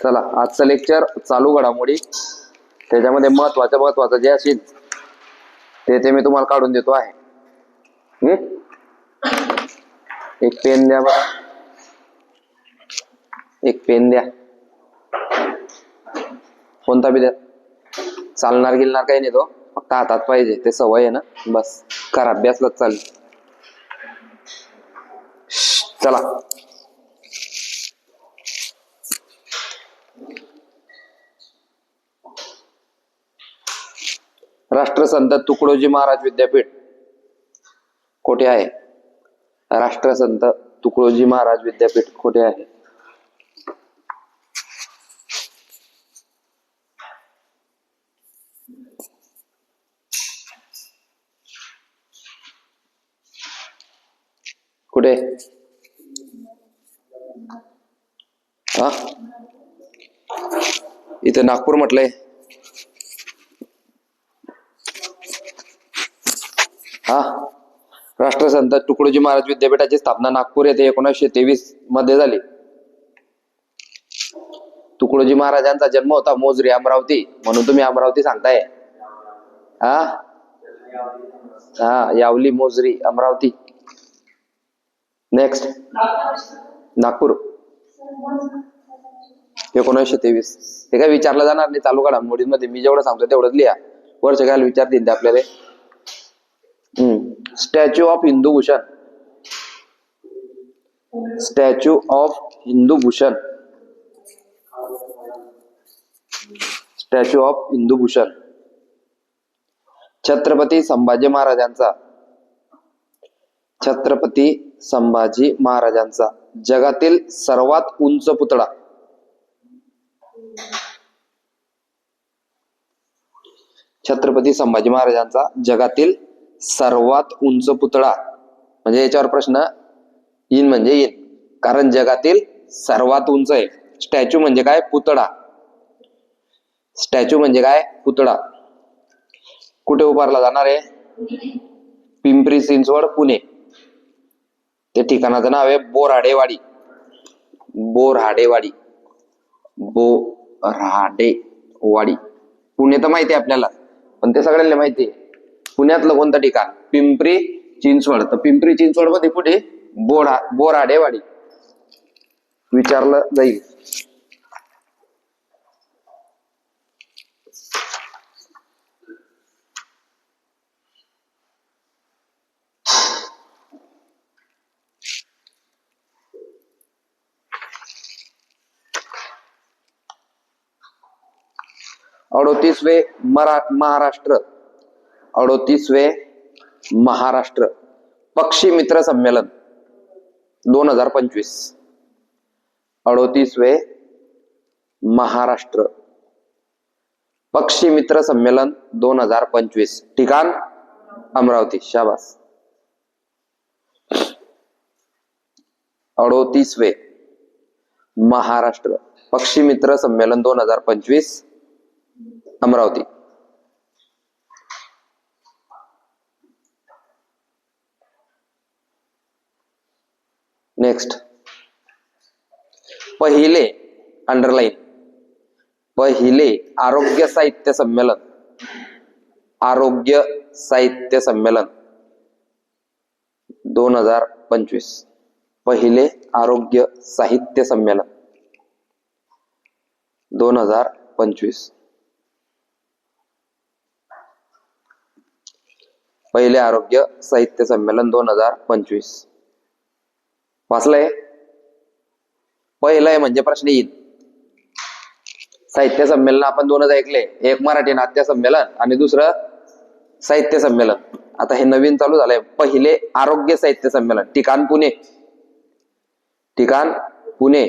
चला आजचं लेक्चर चालू घडामोडी, त्याच्यामध्ये महत्वाचं जे असेल ते मी तुम्हाला काढून देतो आहे. एक पेन द्या बघा, एक पेन द्या, कोणता बी द्या, चालणार गिलणार काही नाही, तो फक्त हातात पाहिजे, ते सवय आहे ना, बस करा अभ्यासलाच चालू. चला राष्ट्रसंत तुकडोजी महाराज विद्यापीठ कोठे आहे? राष्ट्रसंत तुकडोजी महाराज विद्यापीठ कोठे आहे? कुठे? हा, इथे नागपूर म्हटलंय. हा, राष्ट्रसंत तुकडोजी महाराज विद्यापीठाची स्थापना नागपूर येथे 1923 मध्ये झाली. तुकडोजी महाराजांचा जन्म होता मोजरी, अमरावती, म्हणून तुम्ही अमरावती सांगताय. हा, यावली, मोजरी, अमरावती. नेक्स्ट नागपूर 1923. ते काय विचारलं जाणार नाही चालू घडामोडींमध्ये, मी जेवढं सांगतो तेवढंच लिहा, वर्ष घ्यायला विचारतील ते आपल्याला. Statue of Hindu Bhushan, statue of Hindu Bhushan, statue of Hindu Bhushan. Chhatrapati Sambhaji महाराजांचा, छत्रपती संभाजी महाराजांचा जगातील सर्वात उंच पुतळा, छत्रपती संभाजी महाराजांचा जगातील सर्वात उंच पुतळा. म्हणजे याच्यावर प्रश्न येईन म्हणजे येईन, कारण जगातील सर्वात उंच आहे. स्टॅच्यू म्हणजे काय? पुतळा. स्टॅच्यू म्हणजे काय? पुतळा. कुठे उभारला जाणार आहे? पिंपरी चिंचवड, पुणे. त्या ठिकाणाचं नाव आहे बोराडेवाडी. बोराडेवाडी, बोराडेवाडी. पुणे तर माहिती आहे आपल्याला, पण ते सगळ्यांना माहिती आहे. पुण्यातलं कोणतं ठिकाण? पिंपरी चिंचवड. तर पिंपरी चिंचवड मध्ये कुठे? बोराडेवाडी. विचारलं जाईल. महाराष्ट्र 38वे महाराष्ट्र पक्षी मित्र संमेलन 2025. 38वे महाराष्ट्र पक्षी मित्र संमेलन 2025. ठिकाण अमरावती. शाबास. 38वे महाराष्ट्र पक्षी मित्र संमेलन 2025 अमरावती. नेक्स्ट, पहिले अंडरलाइन, पहिले आरोग्य साहित्य संमेलन, आरोग्य साहित्य संमेलन 2025. पहिले आरोग्य साहित्य संमेलन 2025. पहिले आरोग्य साहित्य संमेलन 2025. वाचलंय? पहिलं आहे म्हणजे प्रश्न येईल. साहित्य संमेलन आपण दोनच ऐकले, एक मराठी नाट्य संमेलन आणि दुसरं साहित्य संमेलन. आता हे नवीन चालू झालंय. पहिले आरोग्य साहित्य संमेलन. ठिकाण पुणे. ठिकाण पुणे.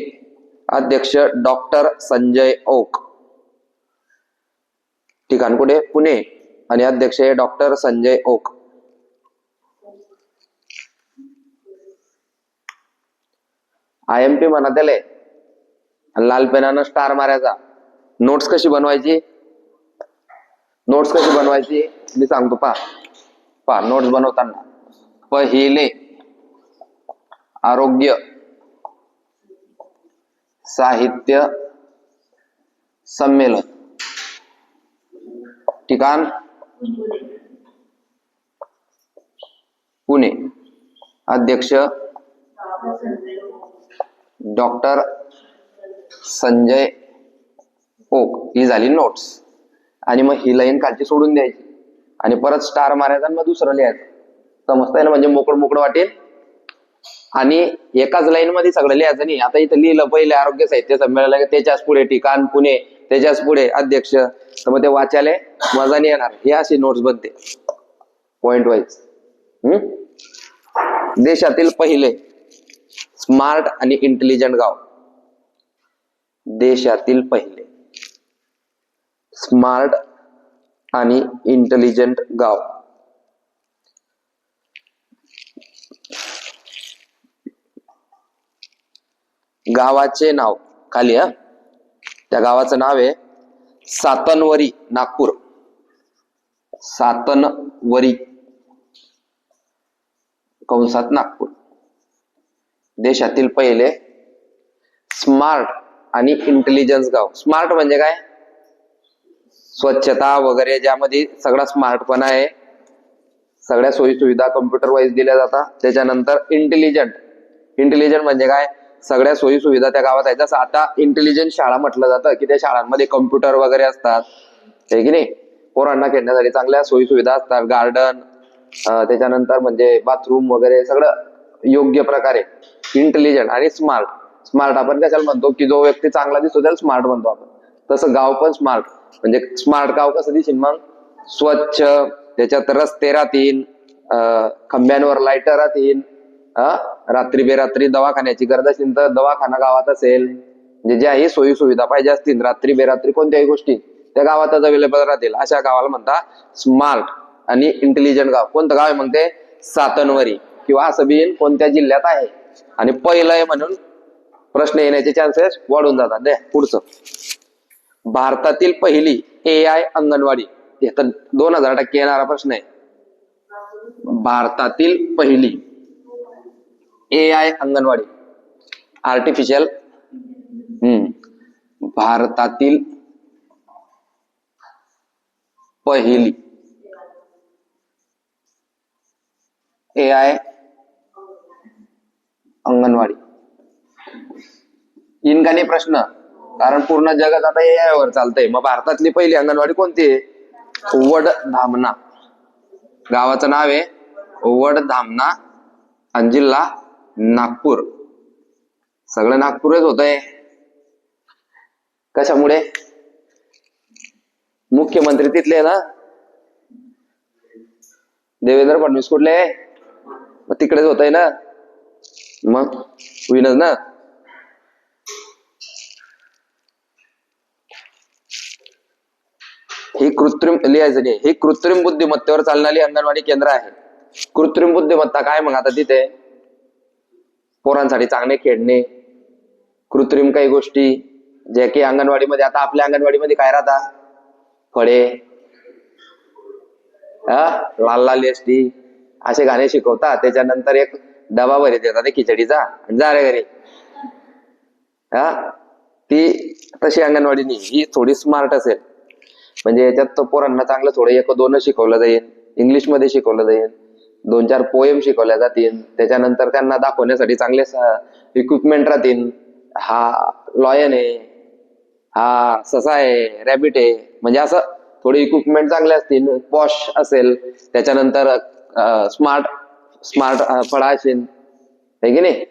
अध्यक्ष डॉक्टर संजय ओक. ठिकाण कुठे? पुणे. आणि अध्यक्ष आहे डॉक्टर संजय ओक. IMP म्हणा त्याला, लाल पेनानं स्टार मारायचा. नोट्स कशी बनवायची? नोट्स कशी बनवायची मी सांगतो. पहा नोट्स बनवताना पहिले आरोग्य साहित्य संमेलन. ठिकाण पुणे. अध्यक्ष डॉक्टर संजय ओक. ही झाली नोट्स. आणि मग ही लाईन खालची सोडून द्यायची आणि परत स्टार मारायचा आणि मग दुसरं लिहायचं. समजता ना, म्हणजे मोकळं मोकळं वाटेल. आणि एकाच लाईन मध्ये सगळं लिहायचं नाही. आता इथं लिहिलं पहिले आरोग्य साहित्य संमेलन, त्याच्याच पुढे ठिकाण पुणे, त्याच्याच पुढे अध्यक्ष, तर मग ते वाचायला मजा नाही येणार. हे अशी नोट्स बनते पॉइंट वाईज. देशातील पहिले स्मार्ट आणि इंटेलिजंट गाव. देशातील पहिले स्मार्ट आणि इंटेलिजंट गाव. गावाचे नाव खाली. त्या गावाचं नाव आहे सातनवरी, नागपूर. सातनवरी कंसात नागपूर. देशातील पहिले स्मार्ट आणि इंटेलिजन्स गाव. स्मार्ट म्हणजे काय? स्वच्छता वगैरे, ज्यामध्ये सगळा स्मार्टपणा आहे, सगळ्या सोयी सुविधा कम्प्युटर वाईज दिल्या जातात. त्याच्यानंतर इंटेलिजंट. इंटेलिजंट म्हणजे काय? सगळ्या सोयी सुविधा त्या गावात आहेत. जसं आता इंटेलिजंट शाळा म्हटलं जातं की त्या शाळांमध्ये कम्प्युटर वगैरे असतात, हे की नाही. पोरांना खेळण्यासाठी चांगल्या सोयी सुविधा असतात, गार्डन, त्याच्यानंतर म्हणजे बाथरूम वगैरे सगळं योग्य प्रकारे. इंटेलिजंट आणि स्मार्ट. स्मार्ट आपण कशाला म्हणतो की जो व्यक्ती चांगला दिसतो त्याला स्मार्ट म्हणतो आपण. तसं गाव पण स्मार्ट. म्हणजे स्मार्ट गाव कसं दिसेल मग? स्वच्छ, त्याच्यात रस्ते राहतील, खंब्यांवर लाईट राहतील, रात्री बेरात्री दवाखान्याची गरज असेल तर दवाखाना गावात असेल. म्हणजे ज्याही सोयी सुविधा पाहिजे असतील रात्री बेरात्री कोणत्याही गोष्टी त्या गावातच अवेलेबल राहतील, अशा गावाला म्हणतात स्मार्ट आणि इंटेलिजंट गाव. कोणतं गाव आहे मग ते? सातनवरी. किंवा असं बी कोणत्या जिल्ह्यात आहे. आणि पहिलं आहे म्हणून प्रश्न येण्याचे चान्सेस वाढून जातात. दे पुढचं. भारतातील पहिली AI अंगणवाडी. हे तर 2000% येणारा प्रश्न आहे. भारतातील पहिली AI अंगणवाडी. आर्टिफिशियल. भारतातील पहिली AI अंगणवाडी. इनका नाही प्रश्न, कारण पूर्ण जगात आता AI वर चालतंय. मग भारतातली पहिली अंगणवाडी कोणती आहे? वडधामना. गावाचं नाव आहे वडधामना आणि जिल्हा नागपूर. सगळं नागपूरच होतंय. कशामुळे? मुख्यमंत्री तिथले ना, देवेंद्र फडणवीस. कुठले? मग तिकडेच होतंय ना, मग होईनच ना. ही कृत्रिम लिहायचं नाही. ही कृत्रिम बुद्धिमत्तेवर चालणारी अंगणवाडी केंद्र आहे. कृत्रिम बुद्धिमत्ता काय मग? आता तिथे पोरांसाठी चांगले खेळणे, कृत्रिम काही गोष्टी जे की अंगणवाडीमध्ये. आता आपल्या अंगणवाडीमध्ये काय राहतात? फळे, लाल लाल एसटी असे गाणे शिकवतात. त्याच्यानंतर एक डबा भरी देतात खिचडीचा, जा रे घरी. ती तशी अंगणवाडी नाही. ही थोडी स्मार्ट असेल. म्हणजे याच्यात तो पोरांना चांगलं थोडं 1-2 शिकवलं जाईल, इंग्लिशमध्ये शिकवलं जाईल, 2-4 पोएम शिकवल्या जातील. त्याच्यानंतर त्यांना दाखवण्यासाठी चांगले इक्विपमेंट राहतील. हा लॉयन आहे, हा ससा आहे, रॅबिट आहे, म्हणजे असं थोडे इक्विपमेंट चांगले असतील, पॉश असेल. त्याच्यानंतर स्मार्ट स्मार्ट फळा असेल, आहे की नाही.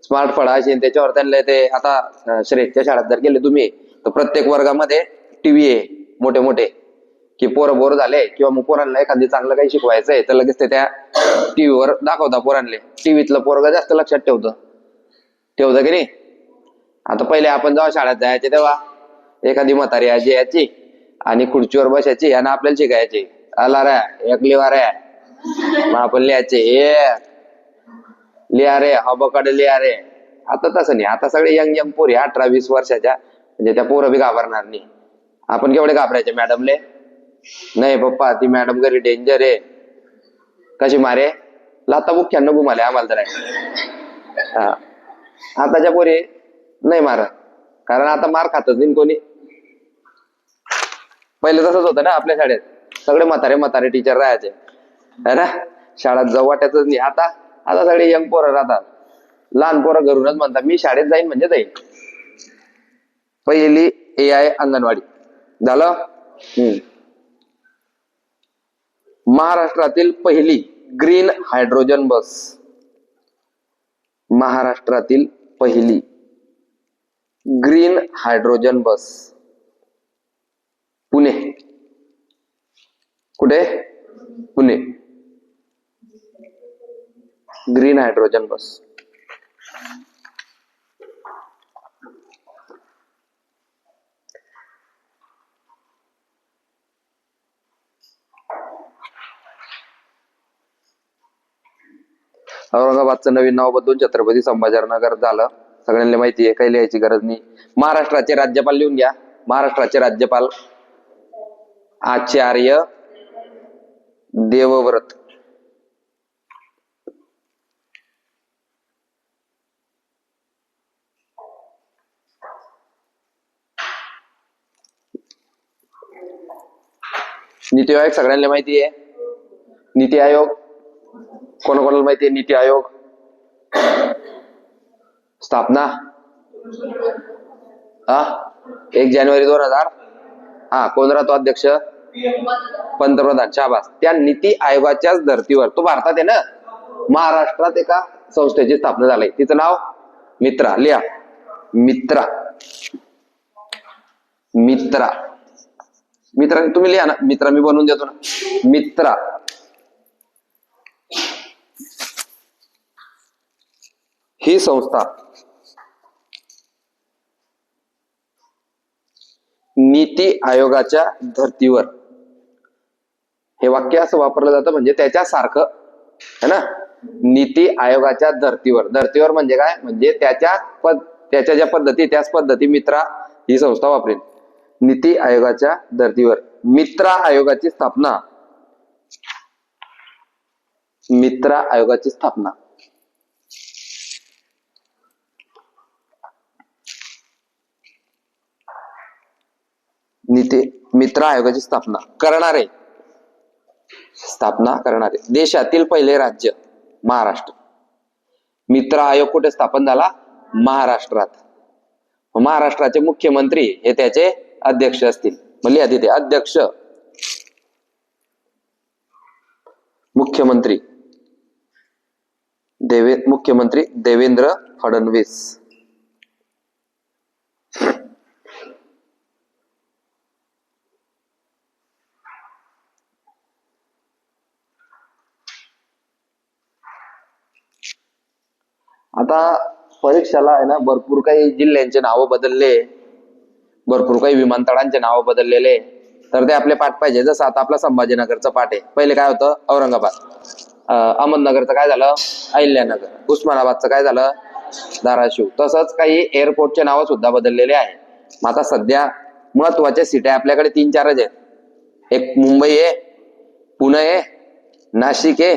स्मार्ट फळा असेल त्याच्यावर त्यांना ते. आता श्रेष्ठच्या शाळेत जर गेले तुम्ही तर प्रत्येक वर्गामध्ये टीव्ही आहे मोठे मोठे, की पोरं बोर झाले किंवा मग पोरांना एखादी चांगलं काही शिकवायचं आहे तर लगेच ते त्या टीव्हीवर दाखवता पोरांना. टीव्हीतलं पोरग जास्त लक्षात ठेवतं की नाही. आता पहिले आपण जेव्हा शाळेत जायचे तेव्हा एखादी म्हातारी आजी यायची आणि खुर्चीवर बसायची आणि आपल्याला शिकायची, आला रे एक लिहा रे. मग आपण लिहायचे, लिहा रे, हबकडे लिहा रे. आता तसं नाही. आता सगळे यंग पोरी 18-20 वर्षाच्या, म्हणजे त्या पोरं बी घाबरणार नाही. आपण केवढे घाबरायचे मॅडमले? नाही पप्पा ती मॅडम घरी डेंजर आहे. कशी मारे? लाता बुख्यानं घुमाले आम्हाला तर. आताच्या पोरी नाही मारत, कारण आता मार खातच नाही कोणी. पहिले तसंच होतं ना आपल्या शाळेत, सगळे म्हातारे म्हातारे टीचर राहायचे है ना, शाळेत जाऊ वाटायच नाही. आता आता सगळे यंग पोरं राहतात, लहान पोरं घरूनच म्हणतात मी शाळेत जाईन म्हणजे जाईन. पहिली AI अंगणवाडी झालं. महाराष्ट्रातील पहिली ग्रीन हायड्रोजन बस, महाराष्ट्रातील पहिली ग्रीन हायड्रोजन बस पुणे. कुठे? पुणे. ग्रीन हायड्रोजन बस. औरंगाबादचं नवीन नाव बदलून छत्रपती संभाजीनगर झालं, सगळ्यांना माहिती आहे, काही लिहायची गरज नाही. महाराष्ट्राचे राज्यपाल लिहून घ्या. महाराष्ट्राचे राज्यपाल आचार्य देवव्रत. नीती आयोग सगळ्यांना माहिती आहे. नीती आयोग कोणाकोणाला माहिती आहे? नीती आयोग स्थापना 1 जानेवारी 2000. कोण राहतो अध्यक्ष? पंतप्रधान. शाबास. त्या नीती आयोगाच्याच धर्तीवर, तो भारतात आहे ना, महाराष्ट्रात एका संस्थेची स्थापना झाली, तिचं नाव मित्रा. लिहा मित्रा. मित्रा. मित्रा तुम्ही लिहा ना, मित्रा मी बनवून देतो ना. मित्रा. ही संस्था नीती आयोगाच्या धर्तीवर, हे वाक्य असं वापरलं जातं म्हणजे त्याच्यासारखं है ना. नीती आयोगाच्या धर्तीवर. धर्तीवर म्हणजे काय? म्हणजे त्याच्या ज्या पद्धती त्याच पद्धती मित्रा ही संस्था वापरेल. नीती आयोगाच्या धर्तीवर मित्रा आयोगाची स्थापना. मित्रा आयोगाची स्थापना. मित्रा आयोगाची स्थापना करणारे देशातील पहिले राज्य महाराष्ट्र. मित्रा आयोग कुठे स्थापन झाला? महाराष्ट्रात. महाराष्ट्राचे मुख्यमंत्री हे त्याचे अध्यक्ष असतील. म्हणजे तिथे अध्यक्ष मुख्यमंत्री देवेंद्र फडणवीस. आता परीक्षाला आहे ना, भरपूर काही जिल्ह्यांचे नाव बदलले, भरपूर काही विमानतळांचे नाव बदललेले, तर ते आपले पाठ पाहिजे. जसं आता आपला संभाजीनगरचं पाठ आहे. पहिले काय होतं? औरंगाबाद. अहमदनगरचं काय झालं? अहिल्यानगर. उस्मानाबादचं काय झालं? धाराशिव. तसंच काही एअरपोर्टचे नाव सुद्धा बदललेले आहे. मग आता सध्या महत्वाच्या सिट्या आपल्याकडे 3-4च आहेत. एक मुंबई आहे, पुणे आहे, नाशिक आहे,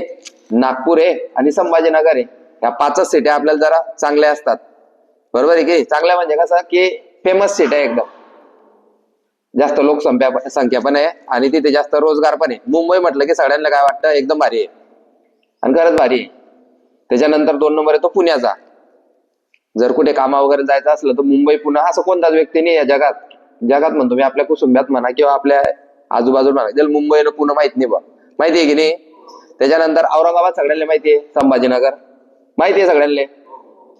नागपूर आहे आणि संभाजीनगर आहे. या 5च सिट्या आपल्याला जरा चांगल्या असतात. बरोबर आहे की? चांगल्या म्हणजे कसं की फेमस सिट आहे, एकदम जास्त लोकसंख्या पण आहे आणि तिथे जास्त रोजगार पण आहे. मुंबई म्हटलं की सगळ्यांना काय वाटतं? एकदम भारी आहे आणि खरंच भारी आहे. त्याच्यानंतर 2 नंबर येतो पुण्याचा. जर कुठे कामा वगैरे जायचं असलं तर मुंबई पुणे असं कोणताच व्यक्ती नाही या जगात म्हणतो मी, आपल्या कुसुंब्यात म्हणा किंवा आपल्या आजूबाजूला म्हणा, ज्याला मुंबई न पुणे माहित नाही बा. माहिती आहे की नाही? त्याच्यानंतर औरंगाबाद सगळ्यांना माहिती आहे, संभाजीनगर माहिती आहे सगळ्यांना,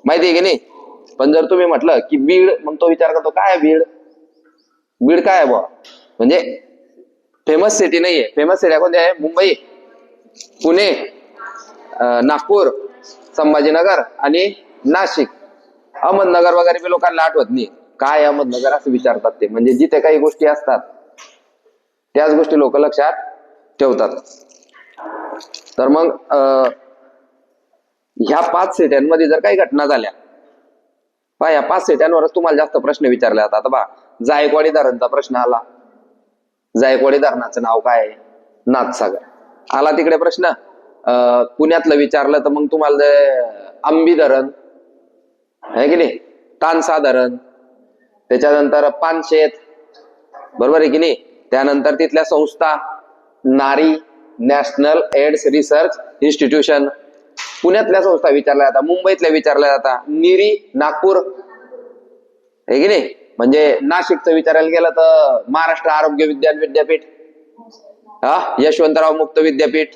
माहिती आहे की नाही? पण जर तुम्ही म्हटलं की बीड, मग तो विचार करतो काय बीड काय आहे बा, म्हणजे फेमस सिटी नाहीये. फेमस सिटी कोणती आहे? मुंबई, पुणे, नागपूर, संभाजीनगर आणि नाशिक. अहमदनगर वगैरे बी लोकांना आठवत नाही. काय अहमदनगर असं विचारतात ते, म्हणजे जिथे काही गोष्टी असतात त्याच गोष्टी लोक लक्षात ठेवतात. तर मग ह्या 5 सिट्यांमध्ये जर काही घटना झाल्या, या 5 सिट्यांवरच तुम्हाला जास्त प्रश्न विचारले जातात. आता बा, जायकवाडी धरणचा प्रश्न आला. जायकवाडी धरणाचं नाव काय आहे? नाथसागर. आला तिकडे प्रश्न. पुण्यातलं विचारलं तर मग तुम्हाला आंबी धरण आहे की नाही, तानसा धरण, त्याच्यानंतर पानशेत, बरोबर आहे की नाही, त्यानंतर तिथल्या संस्था, नारी, नॅशनल एड्स रिसर्च इन्स्टिट्यूशन, पुण्यातल्या संस्था विचारल्या जातात, मुंबईतल्या विचारल्या जातात, निरी नागपूर आहे की नाही. म्हणजे नाशिकचं विचारायला गेलं तर महाराष्ट्र आरोग्य विज्ञान विद्यापीठ, यशवंतराव मुक्त विद्यापीठ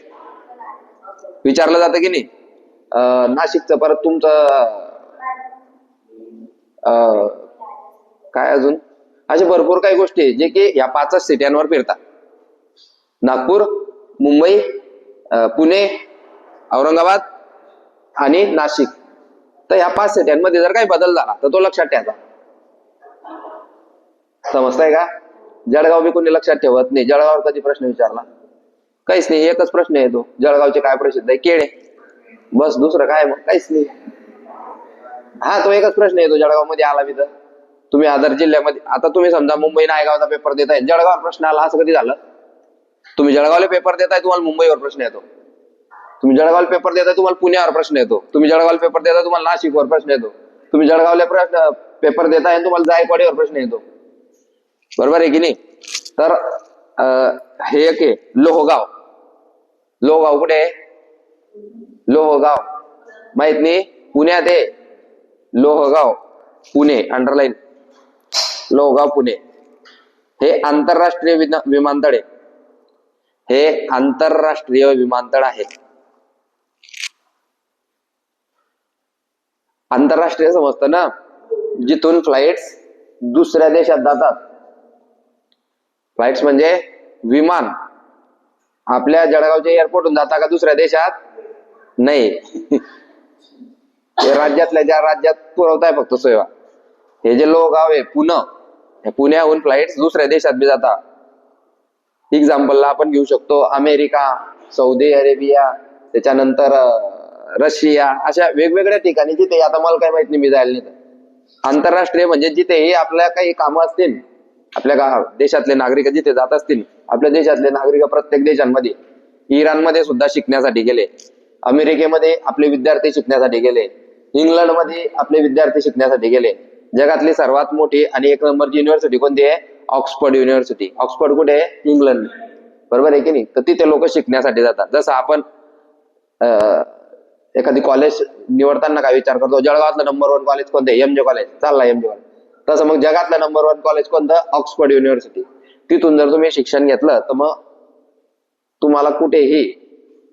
विचारलं जातं की नाही. नाशिकचं परत तुमचं काय अजून अशा भरपूर काही गोष्टी आहे जे की या 5 सिट्यांवर फिरतात. नागपूर, मुंबई, पुणे, औरंगाबाद आणि नाशिक. तर ह्या 5 सिट्यांमध्ये जर काही बदल झाला तर तो लक्षात ठेवायचा. समजताय का? जळगाव बी कोणी लक्षात ठेवत नाही. जळगाव कधी प्रश्न विचारला? काहीच नाही. एकच प्रश्न येतो, जळगावचे काय प्रसिद्ध आहे? केळे. बस, दुसरं काय मग काहीच नाही. तो एकच प्रश्न येतो जळगाव मध्ये आला बी तर. तुम्ही अदर जिल्ह्यामध्ये, आता तुम्ही समजा मुंबई नायगावचा पेपर देताय, जळगाव प्रश्न आला, असं कधी झालं? तुम्ही जळगावला पेपर देताय, तुम्हाला मुंबईवर प्रश्न येतो. तुम्ही जळगावला पेपर देताय, तुम्हाला पुण्यावर प्रश्न येतो. तुम्ही जळगावला पेपर देताय, तुम्हाला नाशिकवर प्रश्न येतो. तुम्ही जळगावला पेपर देताय, तुम्हाला जायकवाडीवर प्रश्न येतो. बरोबर आहे की नाही? तर हे एक आहे लोहगाव. लोहगाव कुठे आहे? लोहगाव माहित नाही? पुण्यात आहे. लोहगाव पुणे, अंडरलाईन. लोहगाव पुणे हे आंतरराष्ट्रीय विमानतळ आहे. हे आंतरराष्ट्रीय विमानतळ आहे. आंतरराष्ट्रीय समजतं ना, जिथून फ्लाइट्स दुसऱ्या देशात जातात. फ्लाइट्स म्हणजे विमान आपल्या जळगावच्या एअरपोर्टहून जाता का दुसऱ्या देशात? नाही. राज्यातल्या ज्या राज्यात पुरवताय फक्त सेवा. हे जे लोहगाव आहे पुणे, पुण्याहून फ्लाइट्स दुसऱ्या देशात बी जातात. एक्झाम्पलला आपण घेऊ शकतो अमेरिका, सौदी अरेबिया, त्याच्यानंतर रशिया, अशा वेगवेगळ्या ठिकाणी जिथे आता मला काय माहित नाही, मी जायला नाही. आंतरराष्ट्रीय म्हणजे जिथे आपल्या काही कामं असतील, आपल्या देशातले नागरिक जिथे जात असतील. आपल्या देशातले नागरिक प्रत्येक देशांमध्ये, इराणमध्ये सुद्धा शिकण्यासाठी गेले, अमेरिकेमध्ये आपले विद्यार्थी शिकण्यासाठी गेले, इंग्लंडमध्ये आपले विद्यार्थी शिकण्यासाठी गेले. जगातली सर्वात मोठी आणि 1 नंबरची युनिव्हर्सिटी कोणती आहे? Oxford university. ऑक्सफर्ड कुठे आहे? इंग्लंड. बरोबर आहे की नाही? तर तिथे लोक शिकण्यासाठी जातात. जसं आपण एखादी कॉलेज निवडताना काय विचार करतो? जळगावातलं नंबर 1 कॉलेज कोणतं आहे? MJ college. चालला MJ कॉलेज. तसं मग जगातलं नंबर 1 कॉलेज कोणतं? Oxford university. तिथून जर तुम्ही शिक्षण घेतलं तर मग तुम्हाला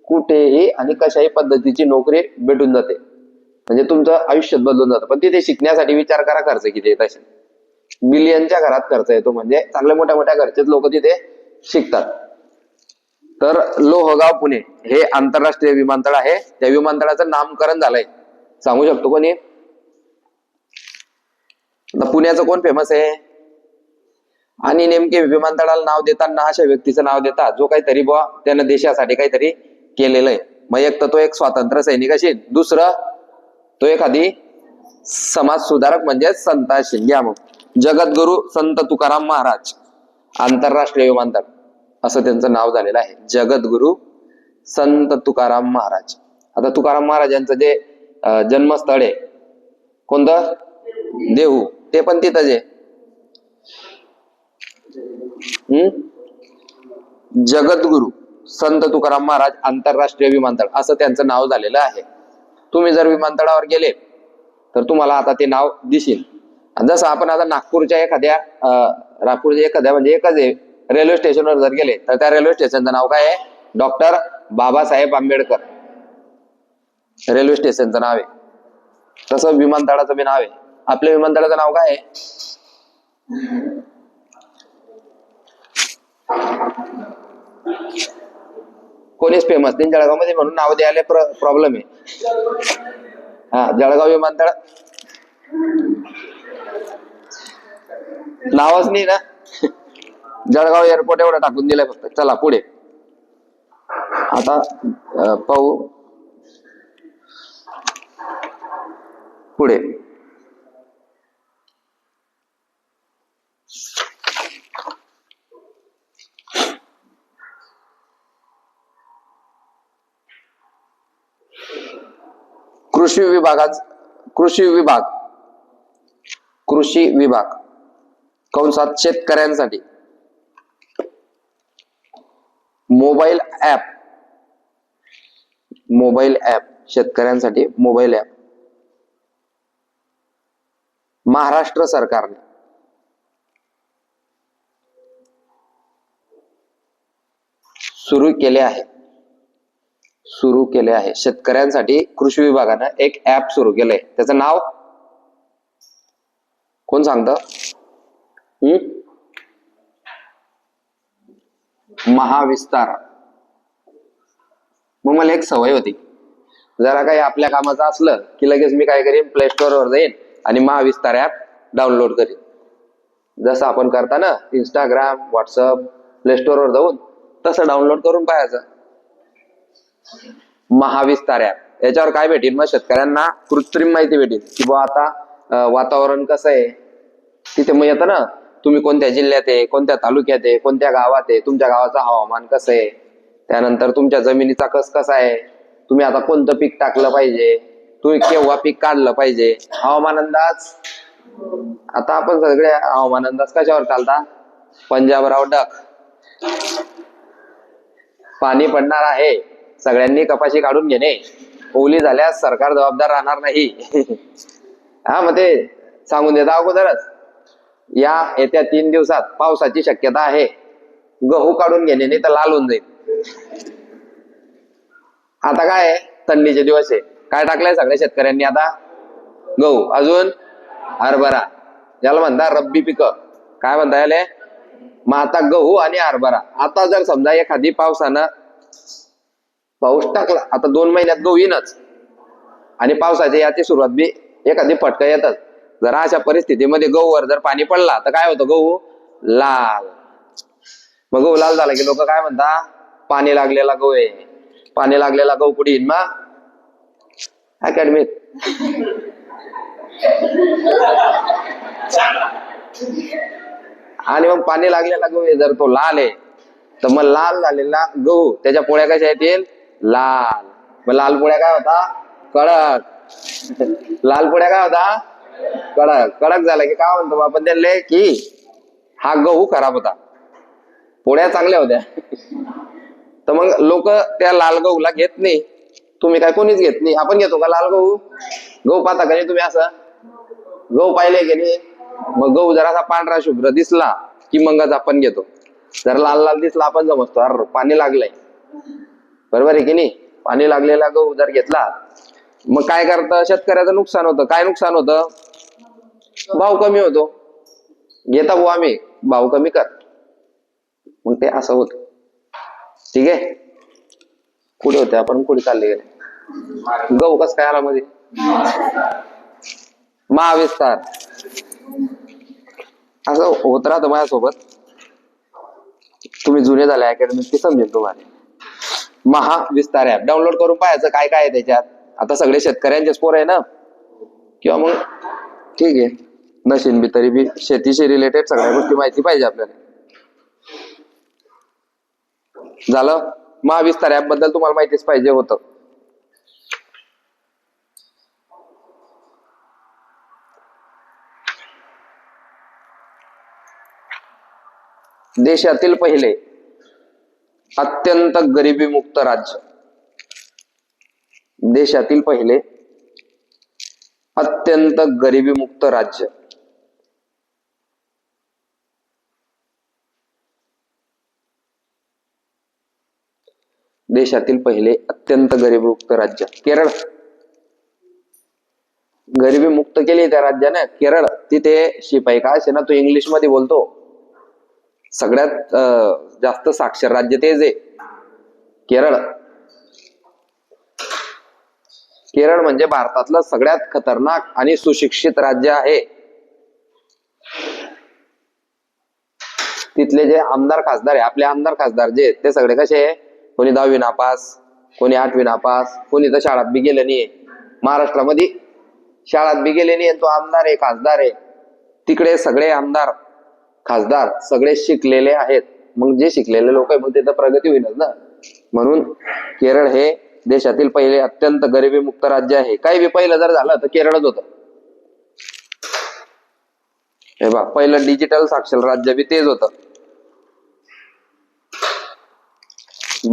कुठेही आणि कशाही पद्धतीची नोकरी भेटून जाते. म्हणजे तुमचं आयुष्य बदलून जातं. पण तिथे शिकण्यासाठी विचार करा खर्च किती येत असेल. बिलियनच्या घरात खर्च येतो. म्हणजे चांगल्या मोठ्या मोठ्या घरचेच लोक तिथे शिकतात. तर लोहगाव पुणे हे आंतरराष्ट्रीय विमानतळ आहे. त्या विमानतळाचं नामकरण झालंय. सांगू शकतो कोणी? पुण्याचं कोण फेमस आहे? आणि नेमके विमानतळाला नाव देताना अशा व्यक्तीचं नाव देतात जो काहीतरी बुवा त्यानं देशासाठी काहीतरी केलेलं आहे. मग एक तर तो एक स्वातंत्र्य सैनिक असेल, दुसरं तो एखादी समाज सुधारक म्हणजे संत असेल. घ्या मग, जगद्गुरु संत तुकाराम महाराज आंतरराष्ट्रीय विमानतळ असं त्यांचं नाव झालेलं आहे. जगद्गुरु संत तुकाराम महाराज. आता तुकाराम महाराजांचं जे जन्मस्थळ आहे कोणतं? देहू. ते पण तिथंच आहे. जगद्गुरु संत तुकाराम महाराज आंतरराष्ट्रीय विमानतळ असं त्यांचं नाव झालेलं आहे. तुम्ही जर विमानतळावर गेले तर तुम्हाला आता ते नाव दिसेल. जसं आपण आता नागपूरच्या एखाद्या म्हणजे एकच आहे रेल्वे स्टेशनवर जर गेले तर त्या रेल्वे स्टेशनचं नाव काय आहे? डॉक्टर बाबासाहेब आंबेडकर रेल्वे स्टेशनचं नाव आहे. तसं विमानतळाचं बी नाव आहे. आपल्या विमानतळाचं नाव काय आहे? कोणीच फेमस नाही जळगाव मध्ये म्हणून नाव द्यायला प्रॉब्लेम आहे. जळगाव विमानतळ नावच नाही ना. जळगाव एअरपोर्ट एवढं टाकून दिलंय फक्त. चला पुढे आता पाहू. पुढे कृषी विभाग कंसात शेतकऱ्यांसाठी मोबाईल ऍप, मोबाईल ऍप, शेतकऱ्यांसाठी मोबाईल ऍप महाराष्ट्र सरकारने सुरू केले आहे, सुरू केले आहे. शेतकऱ्यांसाठी कृषी विभागानं एक ऍप सुरू केलंय, त्याचं नाव कोण सांगतं? महाविस्तार. मग मला एक सवय होती, जरा काही आपल्या कामाचं असलं की लगेच मी काय करीन, प्ले स्टोर वर जाईन आणि महाविस्तार ऍप डाउनलोड करीन. जसं आपण करता ना इंस्टाग्राम, व्हॉट्सअप, प्ले स्टोर वर जाऊन तसं डाउनलोड करून पाहायचं महाविस्तार ऍप. याच्यावर काय भेटेल मग शेतकऱ्यांना? कृत्रिम माहिती भेटेल की बा आता वातावरण कसं आहे, तिथे मग येतं ना तुम्ही कोणत्या जिल्ह्यात आहे, कोणत्या तालुक्यात आहे, कोणत्या गावात आहे, तुमच्या गावाचं हवामान कसं आहे, त्यानंतर तुमच्या जमिनीचा कस कसा आहे, तुम्ही आता कोणतं पीक टाकलं पाहिजे, तुम्ही केव्हा पीक काढलं पाहिजे, हवामान अंदाज. आता आपण सगळे हवामान अंदाज कशावर चालता? पंजाबराव डक. पाणी पडणार आहे, सगळ्यांनी कपाशी काढून घेणे, ओली झाल्यास सरकार जबाबदार राहणार नाही. हा मग ते सांगून देता अगोदरच, या येत्या 3 दिवसात पावसाची शक्यता आहे, गहू काढून घेणे नाही तर लाल होऊन जाईल. आता काय थंडीचे दिवस आहे, काय टाकलंय सगळ्या शेतकऱ्यांनी आता? गहू, अजून हरभरा, याला म्हणता रब्बी पिकं. काय म्हणता याले? मग आता गहू आणि हरभरा. आता जर समजा एखादी पावसानं पाऊस टाकला, आता 2 महिन्यात गहू येईनच आणि पावसाची याची सुरुवात बी एखादी फटका येतच. जर अशा परिस्थितीमध्ये गहूवर जर पाणी पडला तर काय होतं? गहू लाल. मग गहू लाल झाला की लोक काय म्हणता? पाणी लागलेला गहू आहे. पाणी लागलेला गहू कुठे येईल मग? अकॅडमीत. आणि मग पाणी लागलेला गहू आहे जर तो लाल आहे तर मग लाल झालेला गहू त्याच्या पोळ्या कशा येतील? लाल. मग लाल पोळ्या काय होता? कडक. लाल पोळ्या काय होता? कडक. कडक झाला की काय म्हणतो आपण त्याले की हा गहू खराब होता, पोळ्या चांगल्या होत्या. तर मग लोक त्या लाल गहूला घेत नाही. तुम्ही काय कोणीच घेत नाही. आपण घेतो का लाल गहू? गहू पाहता का नाही तुम्ही? असं गहू पाहिले की नाही? मग गहू जर असा पांढरा शुभ्र दिसला की मगच आपण घेतो. जर लाल लाल दिसला आपण समजतो अरे पाणी लागलंय. बरोबर आहे की नाही? पाणी लागलेला गहू जर घेतला मग काय करतं? शेतकऱ्याचं नुकसान होतं. काय नुकसान होतं? भाव कमी होतो. घेता भाऊ आम्ही, भाव कमी कर. मग ते असं होतं. ठीक आहे, कुठे होते आपण? कुठे चालले गेले? गहू कस काय आला मध्ये? महाविस्तार. असं होत राहतं माझ्यासोबत. तुम्ही जुने झाले अकॅडमिक ते समजेल तुम्हाला. महाविस्तार ऍप डाउनलोड करून पाहायचं काय काय आहे त्याच्यात. आता सगळे शेतकऱ्यांचे स्पोर आहे ना, किंवा मग ठीक आहे नशीन बी तरी बी शेतीशी रिलेटेड सगळ्या गोष्टी माहिती पाहिजे आपल्याला. झालं. महाविस्तार ऍप बद्दल तुम्हाला माहितीच पाहिजे होतं. देशातील पहिले अत्यंत गरिबी मुक्त राज्य. देशातील पहिले अत्यंत गरिबी मुक्त राज्य. देशातील पहिले अत्यंत गरिबी मुक्त राज्य केरळ. गरिबी मुक्त केली त्या राज्याने केरळ. तिथे शिपाई का असे ना, तो इंग्लिश मध्ये बोलतो. सगळ्यात जास्त साक्षर राज्य तेच आहे केरळ. केरळ म्हणजे भारतातलं सगळ्यात खतरनाक आणि सुशिक्षित राज्य आहे. तिथले जे आमदार खासदार आहे, आपले आमदार खासदार जे ते सगळे कसे आहे? कोणी 10वी नापास, कोणी 8वी नापास, कोणी तर शाळात बी गेले नाहीये. महाराष्ट्रामध्ये शाळात बी गेले नाही, तो आमदार आहे, खासदार आहे. तिकडे सगळे आमदार खासदार सगळे शिकलेले आहेत. मग जे शिकलेले लोक आहे मग ते तर प्रगती होईलच ना. म्हणून केरळ हे देशातील पहिले अत्यंत गरिबी मुक्त राज्य आहे. काही बी पहिलं जर झालं तर केरळच होतं. हे बघ, पहिलं डिजिटल साक्षर राज्य बी तेच होतं.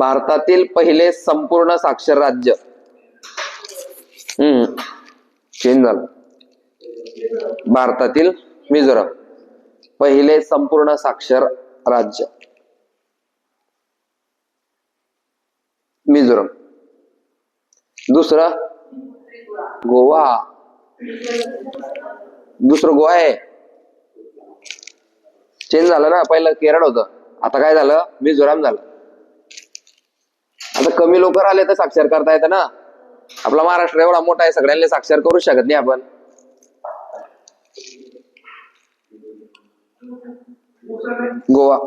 भारतातील पहिले संपूर्ण साक्षर राज्य. चेंज झालं. भारतातील मिझोरम पहिले संपूर्ण साक्षर राज्य मिझोरम. दुसरं गोवा. दुसरं गोवा आहे. चेंज झालं ना, पहिलं केरळ होतं, आता काय झालं, मिझोराम झालं. आता कमी लोक आले तर साक्षर करता येतं ना. आपला महाराष्ट्र एवढा मोठा आहे, सगळ्यांना साक्षर करू शकत नाही आपण. गोवा.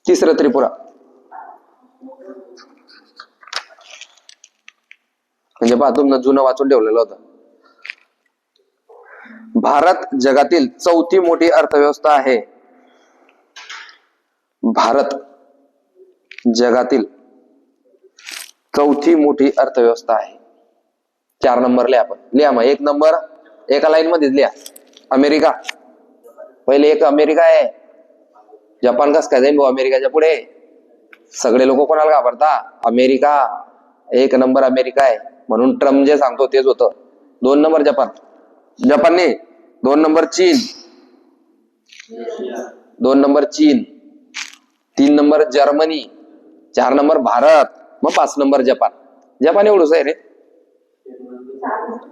तिसरं त्रिपुरा. म्हणजे पहा, तुमनं जुनं वाचून ठेवलेलं होतं. भारत जगातील चौथी मोठी अर्थव्यवस्था आहे. भारत जगातील चौथी मोठी अर्थव्यवस्था आहे. 4 नंबर लिहा आपण. लिहा मग 1 नंबर एका लाईन मध्येच लिहा. अमेरिका. पहिले एक अमेरिका आहे. जपान कस काय जाईल भाऊ अमेरिकाच्या पुढे? सगळे लोक कोणाला घाबरता? अमेरिका. 1 नंबर अमेरिका आहे, म्हणून ट्रम्प जे सांगतो तेच होतं. 2 नंबर जपान. जपानने 2 नंबर चीन. 2 नंबर चीन. 3 नंबर जर्मनी. 4 नंबर भारत. मग 5 नंबर जपान. जपान एवढंच आहे रे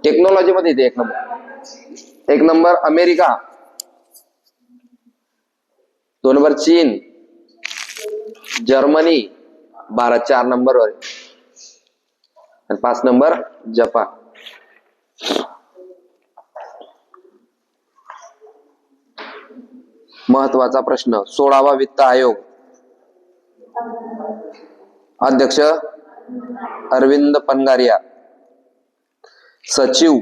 टेक्नॉलॉजी मध्ये. ते 1 नंबर. 1 number America. 2 नंबर चीन. जर्मनी. भारत 4 नंबर वर आणि 5 नंबर जपान. महत्वाचा प्रश्न. 16वा वित्त आयोग. अध्यक्ष अरविंद पनगारिया. सचिव.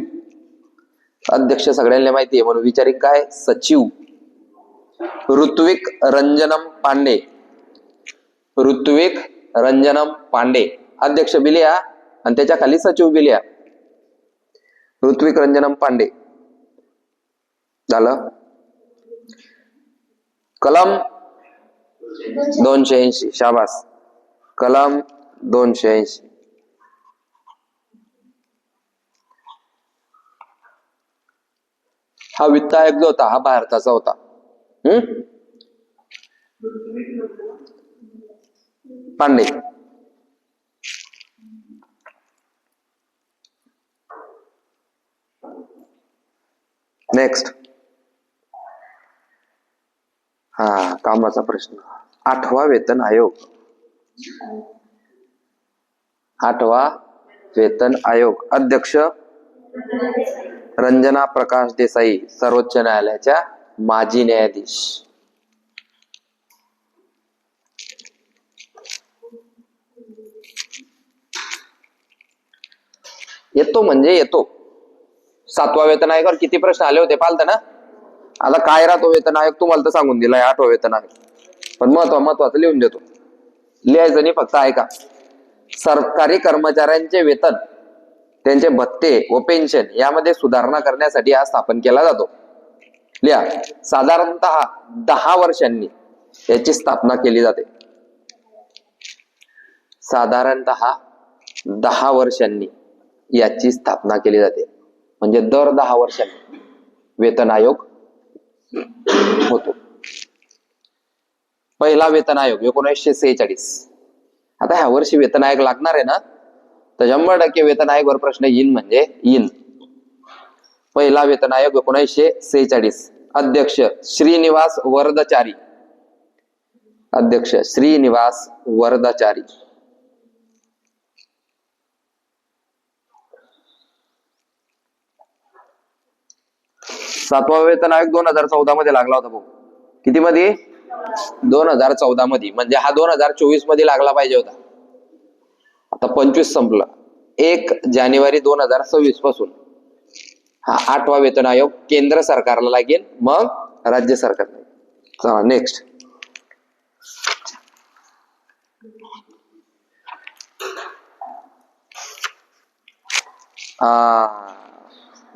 अध्यक्ष सगळ्यांना माहिती आहे म्हणून विचारिक काय? सचिव ऋत्विक रंजनम पांडे. ऋत्विक रंजनम पांडे. अध्यक्ष बी लिहा आणि त्याच्या खाली सचिव बी लिहा. ऋत्विक रंजनम पांडे झालं. कलम 280. शाबास. कलम 280. हा वित्त आयोग जो होता हा भारताचा होता. पांडे. नेक्स्ट. हा कामाचा प्रश्न. 8वा वेतन आयोग. 8वा वेतन आयोग. अध्यक्ष रंजना प्रकाश देसाई. सर्वोच्च न्यायालयाच्या माजी न्यायाधीश. येतो म्हणजे येतो. 7वा वेतन आयोगावर किती प्रश्न आले होते पालत ना. आता काय राहतो वेतन आयोग तुम्हाला तर सांगून दिलाय. 8वा वेतन आयोग. पण महत्वाचं लिहून देतो. लिहायचं नाही, फक्त ऐका. सरकारी कर्मचाऱ्यांचे वेतन, त्यांचे भत्ते व पेन्शन यामध्ये सुधारणा करण्यासाठी हा स्थापन केला जातो. लिहा. साधारणतः 10 वर्षांनी याची स्थापना केली जाते. साधारणतः 10 वर्षांनी याची स्थापना केली जाते. म्हणजे दर 10 वर्षांनी वेतन आयोग होतो. पहिला वेतन आयोग 1946. आता ह्या वर्षी वेतन आयोग लागणार आहे ना, तर 100% वेतन आयोगावर प्रश्न येईन म्हणजे येईन. पहिला वेतन आयोग 1946. अध्यक्ष श्रीनिवास वरदचारी. अध्यक्ष श्रीनिवास वरदचारी. 7वा वेतन आयोग 2014 मध्ये लागला होता भाऊ. किती मध्ये? 2014 मध्ये. म्हणजे हा 2024 मध्ये लागला पाहिजे होता. आता 25 संपलं. 1 जानेवारी 2026 पासून हा 8वा वेतन आयोग केंद्र सरकारला लागेल, मग राज्य सरकारला. चला नेक्स्ट.